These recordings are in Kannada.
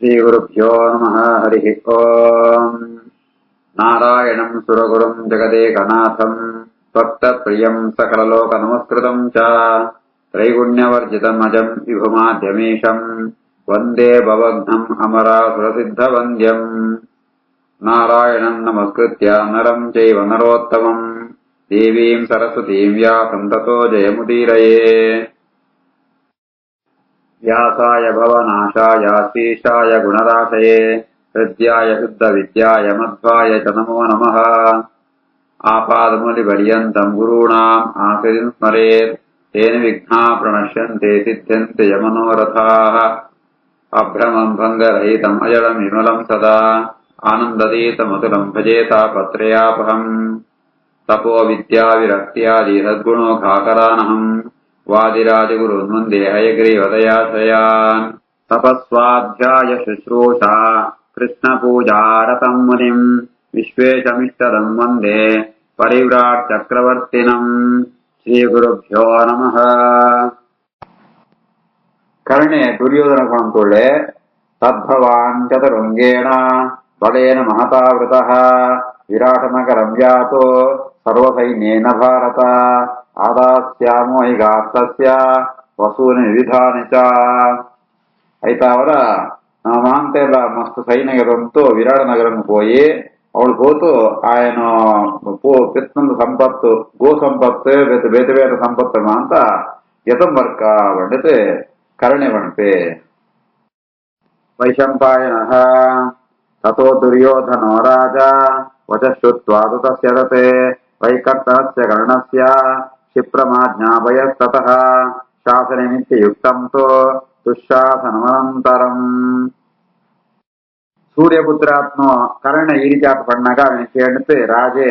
श्रीगुरुभ्यो नमः। हरिः ओम्। नारायणम् सुरगुरुम् जगदेकनाथम् भक्तप्रियम् सकललोकनमस्कृतम् च त्रैगुण्यवर्जितम् अजम् विभुमाद्यमीशम् वन्दे भवघ्नम् अमरासुरसिद्धवन्द्यम्। नारायणम् नमस्कृत्य नरम् चैव नरोत्तमम् देवीम् सरस्वतीम् व्यासम् ततो जयमुदीरये। व्यासाय भवनाशाय श्रीशाय गुणराशये हृद्याय शुद्धविद्याय मध्वाय च नमो नमः। आपादमूलिपर्यन्तम् गुरूणाम् आश्रयम् स्मरेत् तेन विघ्नाः प्रणश्यन्ते सिद्ध्यन्ते यमनोरथाः। अभ्रमम् भङ्गरहितम् अजडम् विमलम् सदा आनन्दतीतमतुलम् भजेतापत्रयापहम्। तपो विद्या विरक्त्यादि सद्गुणोघाकरानहम् वादिराजगुरुन् वन्दे हयग्रीवदयाश्रयान्। तपस्वाध्याय शुश्रूषा कृष्णपूजारतम् मुनिम् विश्वेशमिष्टदम् वन्दे परिव्राट् चक्रवर्तिनम्। श्रीगुरुभ्यो नमः। कर्णे दुर्योधनगुणन्तुळे तद्भवान् चतुरङ्गेण बलेन महतावृतः विराटनगरम् यातो सर्वसैन्येन भारत आदास्यामो हि गास्तस्य वसूनि विविधानि च. అయితావర మా అంతేలా మస్తు సైనికులతో విరాట నగరం పోయి ಅವಳು ಹೋತು ఆయన పెత్తందు సంపత్తు గో సంపత్తు ಬೇತೆ ಬೇರೆ ಸಂಪತ್ತು ಅಂತ ಯತಂಬರ್ಕ ಬಂಡಿತೆ ಕರ್ಣೆ ಬಂಟೆ. ವೈಶಂಪಾಯನಃ ತಥೋ ದುರ್ಯೋಧನೋ ರಾಜ ವಚಶ್ರುತ್ವಾ ತಸ್ಯ ತತೆ ವೈಕರ್ತನಸ್ಯ ಕರ್ಣಸ್ಯ ಕ್ಷಿಪ್ರಮಾಜ್ಞಾಪಯಸ್ತತಃ ಶಾಸನೆ ನಿತ್ಯಯುಕ್ತಂ ತೋ ದುಶ್ಶಾಸನಮನಂತರಂ. ಸೂರ್ಯಪುತ್ರಾತ್ಮ ಕರ್ಣ ಈ ರೀತಿ ಆಟ ಪಣ್ಣಾಗ ಅವನಿಗೆ ಕೇಳಿತು ರಾಜೆ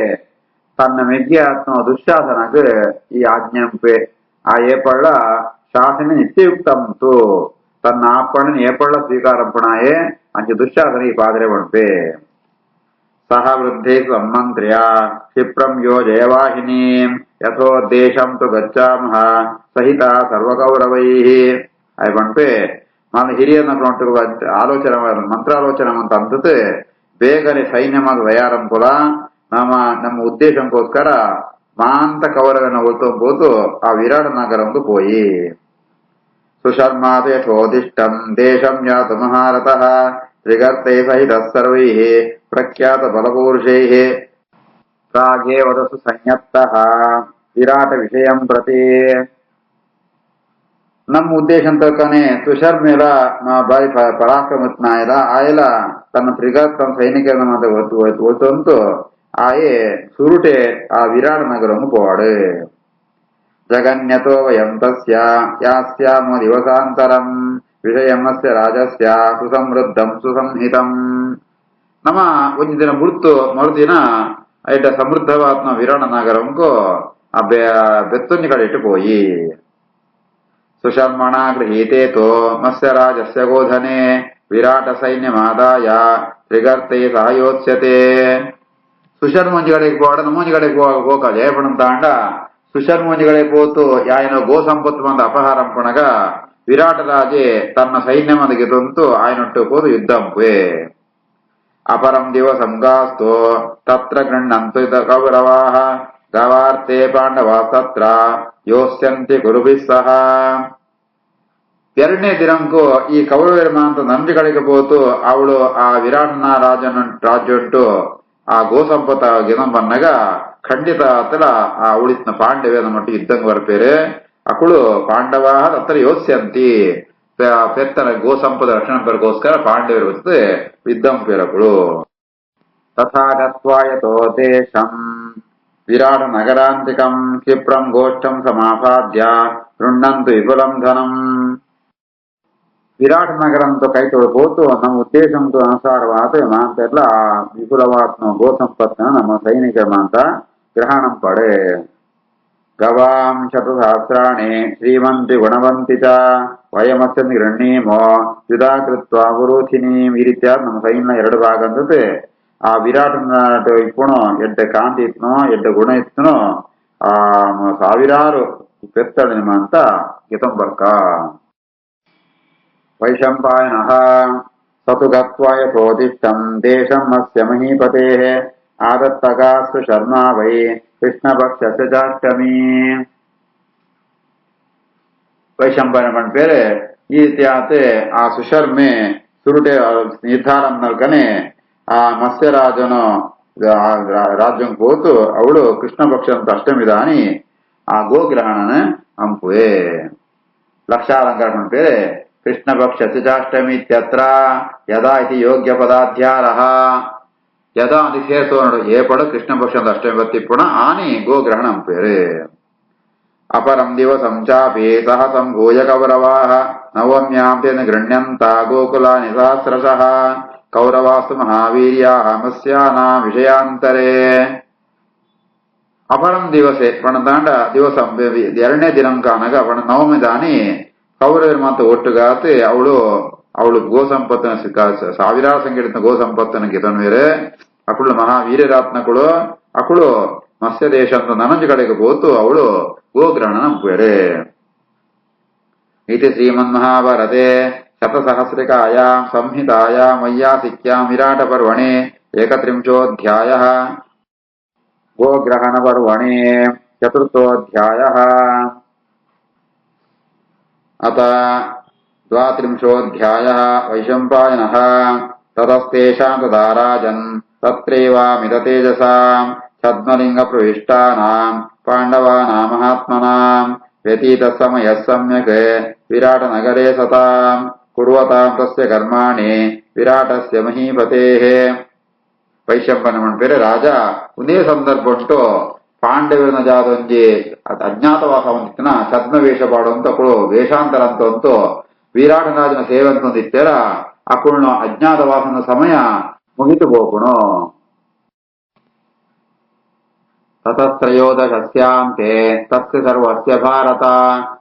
ತನ್ನ ಮೆಗ್ಗಿ ಆತ್ಮ ದುಶ್ಶಾಸನಕ್ಕೆ ಈ ಆಜ್ಞಂಪೆ ಆ ಏಪಳ್ಳ ಶಾಸನ ನಿತ್ಯಯುಕ್ತಂ ತು ತನ್ನ ಆಪಣ್ಣನ ಏಪಳ್ಳ ಸ್ವೀಕಾರಂ ಪುಣಾಯೇ ಅಂಚೆ ದುಶ್ಶಾಸನ ಈ ಪಾದರೆ ಬಂಪೆ. ಸಹ ವೃದ್ಧೇ ಸಂಮಂತ್ರ್ಯ ಕ್ಷಿಪ್ರಂ ಯೋ ಜಯವಾಹಿನೀಂ ಯಥೋದ್ದೇಶಂ ತು ಗಚ್ಚಾಮಃ ಸಹಿತ ಸರ್ವಕೌರವೈಃ. ಅవి ಬಂಪೆ మన ಹಿರಿಯನటువంటి ఆలోచన మంత్రాలోచన ಅಂತ ಅಂದತೆ ಬೇಗನೆ ಸೈನ್ಯಮಾಗ ತಯಾರಂ ಕೂಡ ನಮ್ಮ ಉದ್ದೇಶಕ್ಕೋಸ್ಕರ ಮಾಂತ ಕೌರವನ ಹೊಲ್ತೋದು ಆ ವಿರಾಟ ನಗರಂದು ಪೋಯಿ. ಸುಶರ್ಮಾತ ಯಥೋದಿಷ್ಟಂ ದೇಶಂ ಯಾತು ಮಹಾರಥಃ ತ್ರಿಗರ್ತೈ ಸಹಿತ ಸರ್ವೈಃ ಪ್ರಖ್ಯಾತ ಬಲಪೂರುಷೈಃ ಪ್ರಾಗೇ ವದಸು ಸಂಯತ್ತಃ ವಿರಾಟ ವಿಷಯಂ ಪ್ರತಿ. ನಮ್ಮ ಉದ್ದೇಶಂತನೇ ತುಷಾರ್ ಮೇಲ ಬಾರಿ ಪರಾಕ್ರಮತ್ನಾಯಲ ಆಯಲ ತನ್ನ ತ್ರಿಗತ್ ತನ್ನ ಸೈನಿಕರನ್ನ ಒತ್ತಂತು ಆಯೆ ಸುರುಟೆ ಆ ವಿರಾಟ ನಗರವನ್ನು ಪೋವಾಡು. ಜಗನ್ಯತೋ ವಯಂ ತಸ್ಯ ಯಾಸ್ಯಾಮೋ ದಿವಸಾಂತರಂ ವಿಷಯಮಸ್ಯ ರಾಜಸ್ಯ ಸುಸಮೃದ್ಧಂ ಸುಸಂಹಿತಂ. ನಮ್ಮ ಒಂದು ದಿನ ಬಿಡ್ತು ಮರುದಿನ ಐಟ ಸಮೃದ್ಧವಾದ ವಿರಾಟ ನಗರಂಗೂ ಆ ಬೆತ್ತೊಂದು ಕಡೆ ಇಟ್ಟು ಪೋಯಿ. ಸುಶರ್ಮಣ ಗೃಹೀತೆ ತೋ ಮತ್ಸ್ಯ ರಾಜಸ್ಯ ಗೋಧನೆ ವಿರಾಟ ಸೈನ್ಯಮಾದಾಯ ತ್ರಿಗರ್ತೈ ಸಹಯೋತ್ಸ್ಯತೆ. ಸುಶರ್ಮಂಜಿಗಳಿಗೆ పోవడం నమోజిಗಳಿಗೆ పోక జయపడం తాండ సుశర్మంజిಗಳಿಗೆ పోతూ ఆయన గో సంపత్తు మంది అపహారం పునగా విరాట రాజే తన సైన్యం మందికి తొంతు ఆయనట్టు పోతూ యుద్ధం పోయే. అపరం దివసం గాస్తో తత్ర గృహ్ణంతు కౌరవాః గవార్తే పాండవాః తత్ర ಯೋಸ್ಯಂತಿ ಗುರುಭಿಃ ಸಹ. ಎರಡನೇ ದಿನಕ್ಕೂ ಈ ಕೌರವರ ಮಾಂತ ನಂದಿಗಳಿಗೆ ಹೋತು ಅವಳು ಆ ವಿರಾಟನ ರಾಜ್ಯುಂಟು ಆ ಗೋಸಂಪತ ಗಿದಂ ಬನ್ನಗ ಖಂಡಿತ ಅತಲ ಆ ಅವಳಿನ ಪಾಂಡವೇನ ಮಟ್ಟಿಗೆ ಇದ್ದಂಗೆ ಬರ್ಪೇರೆ ಅಕಳು ಪಾಂಡವ ಅತ್ರ ಯೋಸ್ಯಂತಿ ಪೆತ್ತನ ಗೋಸಂಪದ ರಕ್ಷಣೆ ಬರ್ಗೋಸ್ಕರ ಪಾಂಡವರು ಹೊತ್ತು ಯುದ್ಧಂ ಪೇರಕಳು. ತಥಾಗತ್ವಾಯತೋ ದೇಶಂ ವಿರಾಟ ನಗರಾಂತಿಕಂ ಕ್ಷಿಪ್ರಂ ಗೋಷ್ಠಂ ಸಮಾಸಾದ್ಯ ರುಣ್ಣಂತು ವಿಪುಲಂ ಧನಂ. ವಿರಾಟ ನಗರಂతో ಕೈ ತೊಳಬಹುದು ನಮ್ಮ ಉದ್ದೇಶಂతో ಅನುಸಾರವಾದ ಮಾಂತೆಲ್ಲ ವಿಪುಲವಾದ ಗೋ ಸಂಪತ್ತನ್ನು ನಮ್ಮ ಸೈನಿಕರ ಮಾಂತ ಗ್ರಹಣಂ ಪಡೆ. ಗವಾಂ ಶತಸಹಸ್ರಾಣಿ ಶ್ರೀಮಂತಿ ಗುಣವಂತಿ ಚ ವಯಮಸ್ಯ ಗೃಹಣೀಮೋ ಯುಧಾ ಕೃತ್ವ ಗುರುಥಿನೀಂ. ಈ ರೀತಿಯಾದ ನಮ್ಮ ಸೈನ್ಯ ಎರಡು ಭಾಗ ಅಂದತೆ ಆ ವಿರಾಟನ ಇಪ್ಪುಣು ಎಡ್ಡ ಕಾಂತಿ ಇತ್ನೋ ಎಡ್ಡ ಗುಣ ಇತ್ನೋ ಆ ಸಾವಿರಾರು ಪೆತ್ತಳ ಅಂತ ಗಿತಂಬರ್ಕ. ವೈಶಂಪಾಯನಃ ततु गत्वा यथोदिष्टम् देशम् अस्य महीपतेः आदत्तगास्तु शर्मा वै कृष्णपक्षस्य चाष्टमी वैशंपायन पेरे ಈ ರೀತಿಯಾತೆ ಆ ಸುಶರ್ಮೆ ಸುರುಟೆ ನಿರ್ಧಾರ ನಲ್ಕನೆ ಆ ಮತ್ಸ್ಯರಾಜನು ರಾಜ್ಯಂ ಹೋತು ಅವಳು ಕೃಷ್ಣ ಪಕ್ಷ ಅಂತ ಅಷ್ಟಮಿದಾನಿ ಆ ಗೋಗ್ರಹಣನ ಅಂಪುವೆ ಲಕ್ಷಾಲಂಕಾರ ಪೇರೆ ಕೃಷ್ಣ ಪಕ್ಷ ಚಚಾಷ್ಟಮಿ ಇತ್ಯತ್ರ ಯದಾ ಇತಿ ಯೋಗ್ಯ ಪದಾಧ್ಯಾರಃ ಯದಾ ಅಂತ ಸೇರಿಸೋ ನೋಡು ಏ ಪಡ ಕೃಷ್ಣ ಪಕ್ಷ ಅಂತ ಅಷ್ಟಮಿ ಬತ್ತಿ ಪುನಃ ಆನಿ ಗೋಗ್ರಹಣ ಅಂಪೇರೆ अपरं दिवसं चापि सहसं भूय कौरवाः नवम्यां तेन गृह्ण्यन्ता गोकुलानि सहस्रशः कौरवास्तु महावीर्याः मत्स्यानां विषयांतरे अपरं दिवसे पणदांड दिवसं ಎರಡನೇ ದಿನಾಂಕ ಅನಗ ಪಣ ನವಮಿ ದಾನಿ ಕೌರವರು ಮಾತು ಒಟ್ಟುಗಾತಿ ಅವಳು ಗೋ ಸಂಪತ್ತನ ಸಾವಿರಾರು ಸಂಖ್ಯೆಯ ಗೋ ಸಂಪತ್ತನ ಗೆದನ್ವೇರೆ ಅಕಳು ಮಹಾವೀರ್ಯರಾತ್ನಕಳು ಅಕಳು ಮತ್ಸ್ಯ ದೇಶ ಅಂತ ನನಂಜು ಕಡೆಗೆ ಹೋತು ಅವಳು ಗೋಗ್ರಹಣ ನಂಪುವೆರೆ इति श्रीमन्महाभारते शतसहस्रिकायां संहितायां वैयासिक्यां विराटपर्वणे 31 गोग्रहणपर्वणे 4 अथ 32 वैशंपायनः ततस्तेषां तदा राजन् तत्रैवामिततेजसां छद्मलिङ्गप्रविष्टानां पाण्डवानां महात्मनां व्यतीतसमयः सम्यक् विराटनगरे सतां कुर्वतां तस्य कर्माणि विराटस्य महीपतेः ವೈಶಂಪನ ಬೇರೆ ರಾಜ ಒಂದೇ ಸಂದರ್ಭ ಉಂಟು ಪಾಂಡವರನ್ನ ಜಾದೊಂಜಿ ಅಜ್ಞಾತವಾಸ ಒಂದಿತ್ತನ ಛದ್ಮವೇಷ ಪಾಡುವಂತ ಅಕ್ಕಳು ವೇಷಾಂತರ ಅಂತ ವಿರಾಟರಾಜನ ಸೇವೆ ಅಂತ ಒಂದಿತ್ತಾರ ಅಕ್ಕಳನ್ನ ಅಜ್ಞಾತವಾಸನ ಸಮಯ ಮುಗಿತು ಹೋಗುಣು ततस्त्रयोदशस्यान्ते तस्य सर्वस्य भारत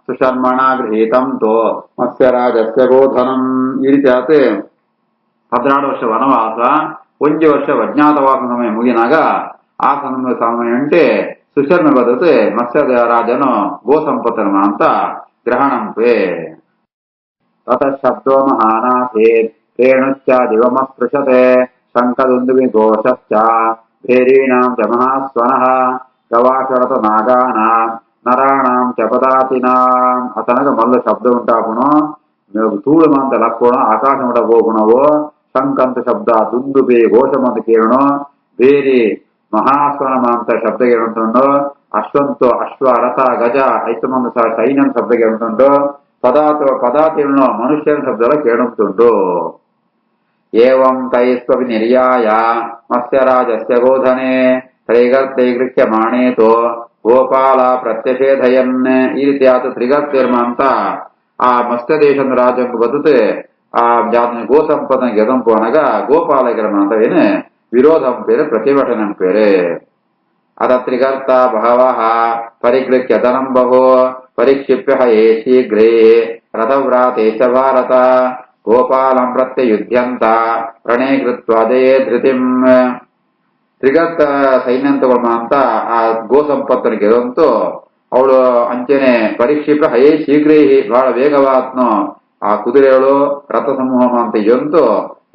सुशर्मणा गृहीतं तो मत्स्यराजस्य गोधनम् ಈ ರೀತಿ ಆತೆ 16 ವರ್ಷ ವನವಾಸ 1 ವರ್ಷ ಅಜ್ಞಾತವಾಸ ಸಮಯ ಮುಗಿನಾಗ ಆ ಸಮಯ ಉಂಟೆ ಸುಶರ್ಮ ಬದತೆ ಮತ್ಸ್ಯರಾಜನು ಗೋ ಸಂಪತ್ತನ ಅಂತ ಗ್ರಹಣಂಪೆ ತತಃ ಶಬ್ದೋ ಮಹಾನಾಥೇ ರೇಣುಶ್ಚ ದಿವಮಸ್ಪೃಶತೆ ಶಂಖದುಂದುಭಿ ಘೋಷಶ್ಚ भेरीणां च महास्वनः गवाक्षरत नागानां नराणां च पदातिनां अतनग मल्ल शब्द उंटाकुणो धूळमंत लक्कोण आकाशमट ಹೋಗುಣವೋ ಶಂಕಂತ ಶಬ್ದ ದುಂದುಬೆ ಘೋಷಮಂತ ಕೇಳಣೋ ಬೇರೆ ಮಹಾಸ್ವನಮಂತ ಶಬ್ದ ಕೇಳುಂಟು ಅಶ್ವಂತ ಅಶ್ವ ರಥ ಗಜ ಐತಮಂತ ಸೈನ್ಯಂ ಶಬ್ದ ಕೇಳುಂಟು ಪದಾತಿಗಳನ್ನು ಮನುಷ್ಯನ ಶಬ್ದ ಕೇಳುಂಟು एवं तैस्त्वपि निर्याय मत्स्यराजस्य गोधने त्रैगर्ते गृह्यमाणे तो ಗೋಪಾಲ ಪ್ರತ್ಯಷೇಧಯನ್ ಈ ರೀತಿಯಾದ ತ್ರಿಗರ್ತಿರ್ಮ ಅಂತ ಆ ಮತ್ಸ್ಯ ದೇಶದ ರಾಜಂಗ ಬದುತೆ ಆ ಜಾತನ ಗೋ ಸಂಪದನ ಗೆದಂಪು ಅನಗ ಗೋಪಾಲಕರಮ ಅಂತವೇನೆ ವಿರೋಧಂ ಪೇರೆ ಪ್ರತಿಭಟನೆ ಪೇರೆ ಅದ ತ್ರಿಗರ್ತ ಬಹವಃ ಪರಿಗೃಹ್ಯ ಧನಂ ಬಹು ಪರಿಕ್ಷಿಪ್ಯ ಹೇ ಶೀಘ್ರೇ ರಥವ್ರಾತೇಶ ಭಾರತ ಗೋಪಾಲಂ ಪ್ರತ್ಯಯುಧ್ಯಂತ ಪ್ರಣೇ ಕೃತ್ವ ಜಯೇ ಧೃತಿಂ ತ್ರಿಗರ್ತ ಸೈನ್ಯಂತಗೊಳ್ಮ ಅಂತ ಆ ಗೋ ಸಂಪತ್ತನ ಗೆದಂತು ಅವಳು ಅಂಚನೆ ಪರಿಕ್ಷಿಪ್ಯ ಹಯೇ ಶೀಘ್ರೇ ಬಹಳ ವೇಗವಾತ್ನು ಆ ಕುದುರೆಗಳು ರಥ ಸಮೂಹ ಅಂತ ಇದಂತು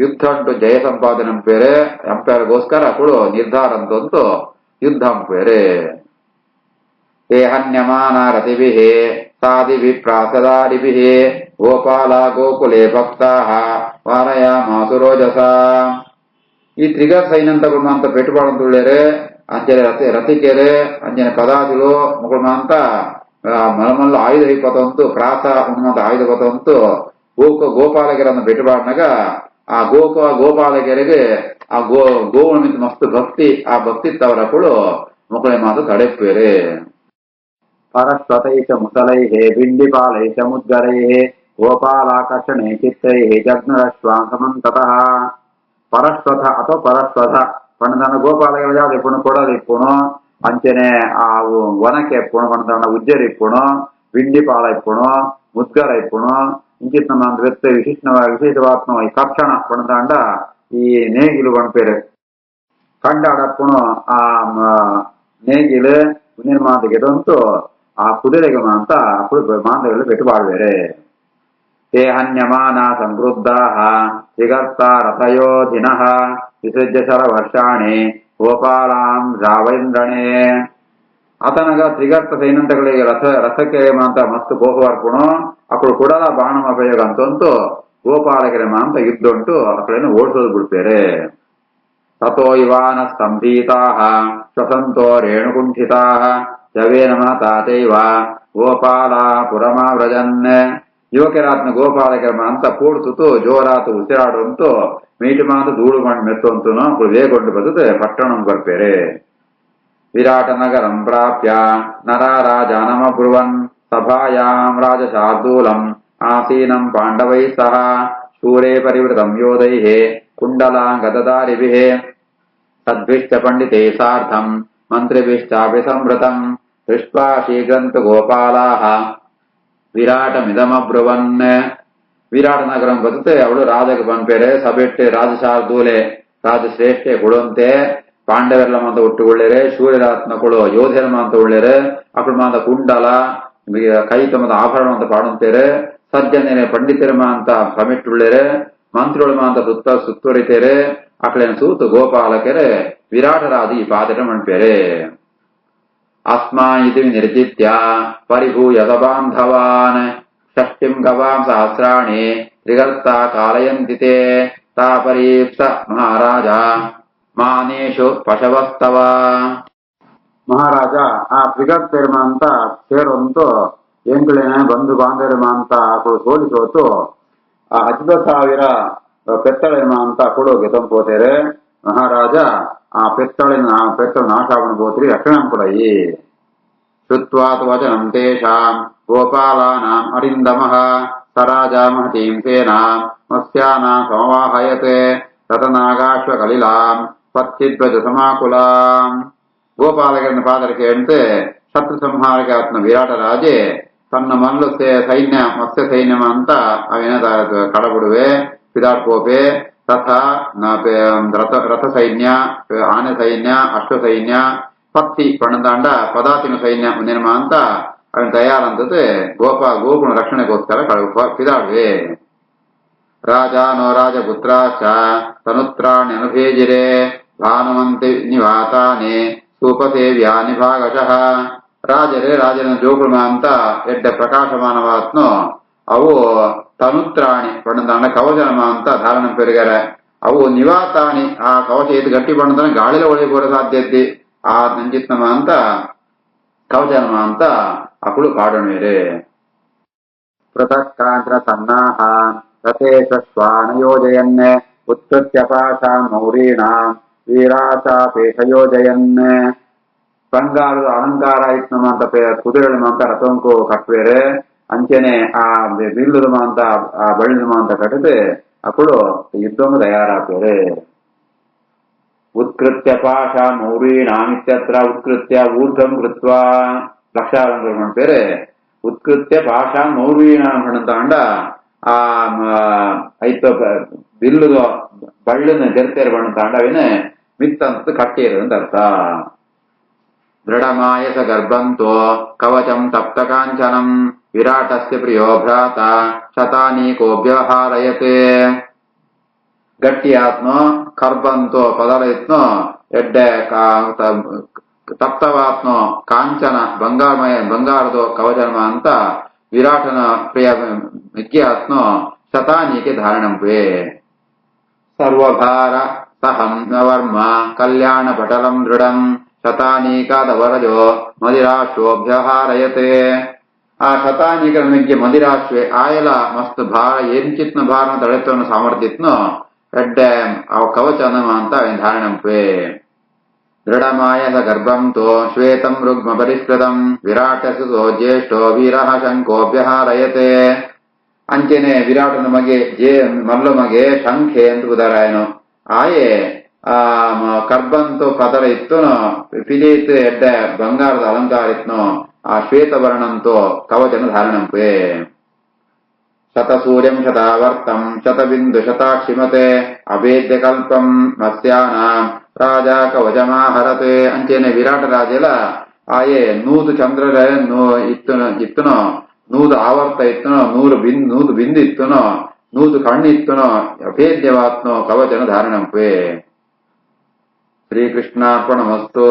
ಯುದ್ಧ ಅಂಟು ಜಯ ಸಂಪಾದನೆ ಪೇರೆ ಎಂಪೈರ್ಗೋಸ್ಕರ ಅವಳು ನಿರ್ಧಾರ ಅಂತಂತು ಯುದ್ಧ ಪೇರೆ ते हन्यमाना रतिभिः सादिभिः प्रासदादिभिः गोपाला गोकुले भक्ताः वारयामासु रोजसा ಈ ತ್ರಿಗರ್ ಸೈನ್ಯಂತಗಳು ಅಂತ ಪೆಟ್ಟುಪಾಡಂತುಳ್ಳೇರೆ ಅಂಜನೆ ರತಿಕೆರೆ ಅಂಜನೆ ಪದಾದಿಗಳು ಮುಗುಳ್ಮಂತ ಮಲಮಲ್ಲ ಆಯುಧ ಹಿಪ್ಪತ್ತಂತು ಪ್ರಾಸ ಉನ್ಮಂತ ಆಯುಧ ಪತ್ತಂತು ಗೋಪಾಲಕರನ್ನು ಪೆಟ್ಟುಪಾಡಿನಾಗ ಆ ಗೋಪಾಲಕರಿಗೆ ಆ ಗೋವುಳ ಮಿಂತ ಮಸ್ತ್ ಭಕ್ತಿ ಆ ಭಕ್ತಿ ತವರಗಳು ಮುಗುಳೆ ಮಾತು ತಡೆಪ್ಪೇರೆ परस्वतैः मुसलैः बिण्डिपालैः मुद्गरैः गोपालाकर्षणे चित्तैः जग्नरश्वान् समन्ततः परस्वथ ಅಥವಾ ಪರಸ್ವಥ ಪಣದನ ಗೋಪಾಲಗಳ ಜಾತಿ ಪುಣ ಕೊಡಲಿಪ್ಪುಣು ಅಂಚನೆ ಆ ವನಕ್ಕೆ ಇಪ್ಪುಣು ಪಣದನ ಉಜ್ಜರಿ ಇಪ್ಪುಣು ಬಿಂಡಿಪಾಲ ಇಪ್ಪುಣು ಮುದ್ಗರ ಇಪ್ಪುಣು ಇಂಚಿತ್ ನಮ್ಮ ವ್ಯಕ್ತಿ ವಿಶೇಷವಾತ್ಮವಾಗಿ ಕಕ್ಷಣ ಪಣದಾಂಡ ಈ ನೇಗಿಲು ಪಣಪೇರೆ ಕಂಡಾಡಪ್ಪುಣು ಆ ನೇಗಿಲು ನಿರ್ಮಾಣಕ್ಕೆ ಗೆದಂತು ಆ ಕುದುರೆಗೆ ಅಂತ ಮಾಂತಗಳು ಪೆಟ್ಟುಪಾಡುವೇರೆ ते हन्यमाना संवृद्धाः त्रिगर्ता रथयोधिनः विसृज्य शरवर्षाणि ಗೋಪಾಲಾಂ ರಾವೇಂದ್ರನೇ. అతనగా త్రిగర్త సైనంతಗಳಿಗೆ ರಥಕ್ಕೆ ಮಾಂತ ಮಸ್ತ್ ಗೋಪವರ್ಪುಣು ಅಕ್ಕಳು ಕೊಡಲ ಬಾಣಮ ಪ್ರಯೋಗ ಅಂತಂತೂ ಗೋಪಾಲಕರ ಮಾಂತ ಯುದ್ಧುಂಟು ಅಕ್ಕಳನ್ನು ಓಡಿಸೋದು ಬಿಡ್ತಾರೆ. ತಥೋ ಇವಾನ ಸ್ತಂಭೀತಾ ಶ್ವಸಂತೋ ರೇಣುಕುಂಠಿತಾ ಜವೇನ ಮಾತಾತೈವ ಗೋಪಾಲ ಪುರಮಾವ್ರಜನ್. ಯುವಕರಾತ್ನ ಗೋಪಾಲಕರ ಮಾಂತ ಕೂಡ್ತು ಜೋರಾತು ಉಸಿರಾಡುವಂತೂ ಮೀಟು ಮಾಂತ ಧೂಳು ಮಣ್ಣು ಮೆತ್ತುವಂತೂ ಅಕ್ಕಳು ವೇಗೊಂಡು ಬದದು ಪಟ್ಟಣ ಬರ್ಪೇರೆ. ವಿರಾಟ ನಗರಂ ಪ್ರಾಪ್ಯ ನರಾರಾಜಾನಮಬ್ರುವನ್ ಸಭಾಯಾಂ ರಾಜಶಾರ್ದೂಲಂ ಆಸೀನಂ ಪಾಂಡವೈ ಸಹ ಶೂರೇ ಪರಿವೃತಂ ಯೋಧೈಃ ಕುಂಡಲಾಂಗದಧಾರಿಭಿಃ ತದ್ಭಿಶ್ಚ ಪಂಡಿತೈ ಸಾರ್ಧಂ ಮಂತ್ರಿಭಿಶ್ಚಾಪಿ ಸಂವೃತಂ ದೃಷ್ಟ್ವಾ ಶೀಘ್ರಂತು ಗೋಪಾಲಾಃ ವಿರಾಟಮಿದಮಬ್ರುವನ್. ವಿರಾಟ ನಗರಂ ಬದುತ್ತೆ ಅವಳು ರಾಜಗೆ ಬಂದ್ಪೇರೆ ಸಭೆಟ್ಟೆ ರಾಜಶಾರ್ದೂಲೆ ರಾಜಶ್ರೇಷ್ಠೆ ಕೊಡುವಂತೆ ಪಾಂಡವೆಲ್ಲ ಮಾಂತ ಒಟ್ಟುಕೊಳ್ಳೇರೆ ಸೂರ್ಯರಾತ್ಮಗಳು ಯೋಧರ ಮಾಂತ ಒಳ್ಳೇರೆ ಅಕ್ಕಳು ಮಾಂತ ಕುಂಡಲ ಕೈ ತಮ್ಮದ ಆಭರಣ ಅಂತ ಪಾಡುತ್ತೇರೆ ಸಜ್ಜನೇನೆ ಪಂಡಿತರ ಮಾಂತ ಸಮಿಟ್ಟುಳ್ಳೇರೆ ಮಂತ್ರಿಗಳು ಮಾಂತ ಸುತ್ತುವರಿತೇರೆ ಅಕ್ಕಳೇನ ಸೂತು ಗೋಪಾಲಕರೆ ವಿರಾಟರಾದ ಈ ಪಾತ್ರ ಮಣ್ಪೇರೆ. ಅಸ್ಮಾ ಇತಿ ನಿರ್ಜಿತ್ಯ ಪರಿಭೂಯ ಬಾಂಧವಾನ್ ಷಷ್ಟಿಂ ಗವಾಂ ಸಹಸ್ರಾಣಿ ತ್ರಿಗರ್ತ ಕಾಲಯಂತಿತೆ ತಾಪರೀಪ್ಸ ಮಹಾರಾಜ ಮಾನೇಶು ಪಶವಸ್ತವ. ಮಹಾರಾಜ ಆ ತ್ರಿಗರ್ತೆರ್ಮ ಅಂತ ಸೇರುವಂತೂ ಎಂಗಳೇನ ಬಂಧು ಬಾಂಧವರ್ಮ ಅಂತ ಸೋಲಿಸೋತು ಆ 10,000 ಪೆತ್ತಳೆರ್ಮ ಅಂತ ಕೊಡೋಗೆ ತಂಪೋತೇರೆ. ಮಹಾರಾಜ ಆ ಪೆತ್ತಳ ನಾಶಾವಣ ಗೋತ್ರಿ ರಕ್ಷಣಂ ಕೊಡಯಿ. ಶ್ರುತ್ವಾತ್ ವಚನಂ ತೇಷಾಂ ಗೋಪಾಲಾನಾಂ ಅರಿಂದಮಃ ಸರಾಜ ಮಹತೀಂ ಸೇನಾಂ ಮತ್ಸ್ಯಾನಾಂ ಸಮವಾಹಯತೆ ರತನಾಗಾಶ್ವಕಲಿಲಾಂ ಪತ್ಯಧ್ವಜ ಸಮಾಕುಲಾಂ. ಗೋಪಾಲಕರನ್ನು ಪಾದರಕ್ಕೆ ಶತ್ರು ಸಂಹಾರಕ್ಕೆ ಆತ್ಮ ವಿರಾಟ ರಾಜೆ ತನ್ನ ಮಲ್ಲು ಸೈನ್ಯ ಮತ್ಸ್ಯ ಸೈನ್ಯ ಅಂತ ಅವೇನ ಕಡಬಿಡುವೆ ಪಿದಾರ್ಕೋಪೆ ತಥಾ ರಥ ಸೈನ್ಯ ಆನೆ ಸೈನ್ಯ ಅಶ್ವ ಸೈನ್ಯ ಪತ್ತಿ ಪಣದಾಂಡ ಪದಾತಿನ ಸೈನ್ಯ ನಿರ್ಮ ಅಂತ ಅವನ ತಯಾರಂತದೆ ಗೋಕುಲ ರಕ್ಷಣೆಗೋಸ್ಕರ ಪಿದಾಡುವೆ. ರಾಜಾನೋ ರಾಜಪುತ್ರಾಶ್ಚ ತನುತ್ರಾಣ್ಯನುಭೇಜಿರೆ ಭಾನುಮಂತಿ ನಿವಾತಾನೆ ಸೂಪಸೇವ್ಯಾನಿ ಭಾಗಶಃ. ರಾಜರೇ ರಾಜನ ಜೋಗುಳ ಅಂತ ಎಡ್ಡ ಪ್ರಕಾಶಮಾನವಾತ್ನು ಅವು ತನುತ್ರಾಣಿ ಪಣದಾಂಡ ಕವಚನಮ ಅಂತ ಧಾರಣ ಪೆರಿಗಾರೆ. ಅವು ನಿವಾತಾನಿ ಆ ಕವಚ ಇದು ಗಟ್ಟಿ ಪಣದ ಗಾಳಿಲ ಒಳಗೆ ಬರೋ ಸಾಧ್ಯತೆ ಆ ನಂಜಿತ್ನಮ ಅಂತ ಕವಚನಮ ಅಂತ ಅಕ್ಕಳು ಪಾಡಣೇರೆ. ಪೃಥಕ್ಕಾಂತ್ರ ಸನ್ನಾಹ ರಥೇಶ್ವಾನ ಯೋಜಯನ್ ಉತ್ಕೃತ್ಯ ಪಾಶಾನ್ ಮೌರೀಣಾಂ ವೀರಾಚಾಪೇಶಯೋಜಯನ್. ಬಂಗಾರದ ಅಲಂಕಾರ ಇತ್ನಮ ಅಂತ ಕುದುರೆಳಮ ಅಂತ ರಥಂಕು ಕಟ್ವೇರೆ ಅಂಚೆನೆ ಆ ಬಿಲ್ಲುದಮ ಅಂತ ಆ ಬಳ್ಳಿದಮ ಅಂತ ಕಟ್ಟಿದೆ ಅಕ್ಕಳು ಯುದ್ಧಂಗ ತಯಾರಾಗ್ತಾರೆ. ಉತ್ಕೃತ್ಯ ಪಾಶ ಮೌರೀಣಾಮಿತ್ಯತ್ರ ಉತ್ಕೃತ್ಯ ಊರ್ಧ್ವಂ ಕೃತ್ವ ಲಕ್ಷಾಲಂಕಾರ ಮಾಡ್ತಾರೆ. ಉತ್ಕೃತ್ಯ ಪಾಶ ಮೌರೀಣಾಂ ತಾಂಡ ಆ ಐತ ಬಿಲ್ಲುದ ಬಳ್ಳನ ಜರ್ತೆರ ಬಣ್ಣ ತಾಂಡವೇನೆ ಮಿತ್ತಂತ ಕಟ್ಟಿರೋದಂತ ಅರ್ಥ. ದೃಢಮಾಯಸ ಗರ್ಭಂತೋ ಕವಚಂ ತಪ್ತ ಕಾಂಚನಂ ವಿರಾಟಸ್ಯ ಪ್ರಿಯೋ ಭ್ರಾತ ಶತಾನೀಕೋಭ್ಯವಹಾರಯತೆ. ಗಟ್ಟಿ ಆತ್ನೋ ಕರ್ಬಂತೋ ಪದಲ ಇತ್ನೋ ಎಡ್ಡೆ ತಪ್ತವಾತ್ನೋ ಕಾಂಚನ ಬಂಗಾರದೋ ಕವಚನ ಅಂತ ವಿರಾಟನ ಪ್ರಿಯ ಮಿಕ್ಕಿ ಆತ್ನೋ ಶತಾನೀಕೆ ಧಾರಣಂಪೆ. ಸರ್ವಭಾರ ಸಹಂ ವರ್ಮ ಕಲ್ಯಾಣ ಪಟಲಂ ದೃಢಂ ಶತಾನೀಕಾದವರಜೋ ಮದಿರಾಶ್ವೋಭ್ಯಹಾರಯತೆ. ಆ ಶತಾನೀಕರ ಮಿಗ್ಗೆ ಮದಿರಾಶ್ವೆ ಆಯಲ ಮಸ್ತ್ ಭಾರ ಎಂಚಿತ್ನ ಭಾರನ ತಳೆತವನ್ನು ಸಾಮರ್ಥ್ಯತ್ನೋ ಎಡ್ಡೆ ಅವ ಕವಚನ ಅಂತ ಧಾರಣಂಪೆ. ದೃಢಮಾಯಸ ಗರ್ಭಂತೋ ಶ್ವೇತಂ ರುಗ್ಮ ಪರಿಷ್ಕೃತಂ ವಿರಾಟಸುತೋ ಜ್ಯೇಷ್ಠೋ ವೀರಃ ಶಂಖೋಭ್ಯಹಾರಯತೆ. ಅಂಚೆನೆ ವಿರಾಟನ ಮಗೆ ಮಲ್ಲು ಮಗೆ ಶಂಖೆ ಅಂತ ಉದಾರಾಯನು ಆಯೆ ಆ ಕರ್ಬಂತು ಪದರ ಇತ್ತುನೋ ಪಿದೀತ್ ಎಡ್ಡೆ ಬಂಗಾರದ ಅಲಂಕಾರ ಇತ್ನೋ ಆ ಶ್ವೇತವರ್ಣಂತೋ ಕವಚನ ಧಾರಣಂಪೆ. ಶತಸೂರ್ಯಂ ಶತಾವರ್ತಂ ಶತಬಿಂದು ಶತಾಕ್ಷಿಮತೆ ಅಭೇದ್ಯ ಕಲ್ಪಂ ಮತ್ಸ್ಯಾನಾಂ ರಾಜ ಕವಚಮಾಹರತೆ. ಅಂಚೆನೆ ವಿರಾಟ ರಾಜೆಲ ಆಯೆ 100 ಚಂದ್ರರ ಇತ್ತುನೋ ನೂದು ಆವರ್ತ ಇತ್ತನೋ ನೂದು ಬಿಂದಿತ್ತನೋ ನೂದು ಕಣ್ಣಿತ್ತನೋ ಅಭೇದ್ಯವಾತ್ನೋ ಕವಚನ ಧಾರಣಂಪೆ. ಶ್ರೀಕೃಷ್ಣಾರ್ಪಣಮಸ್ತು.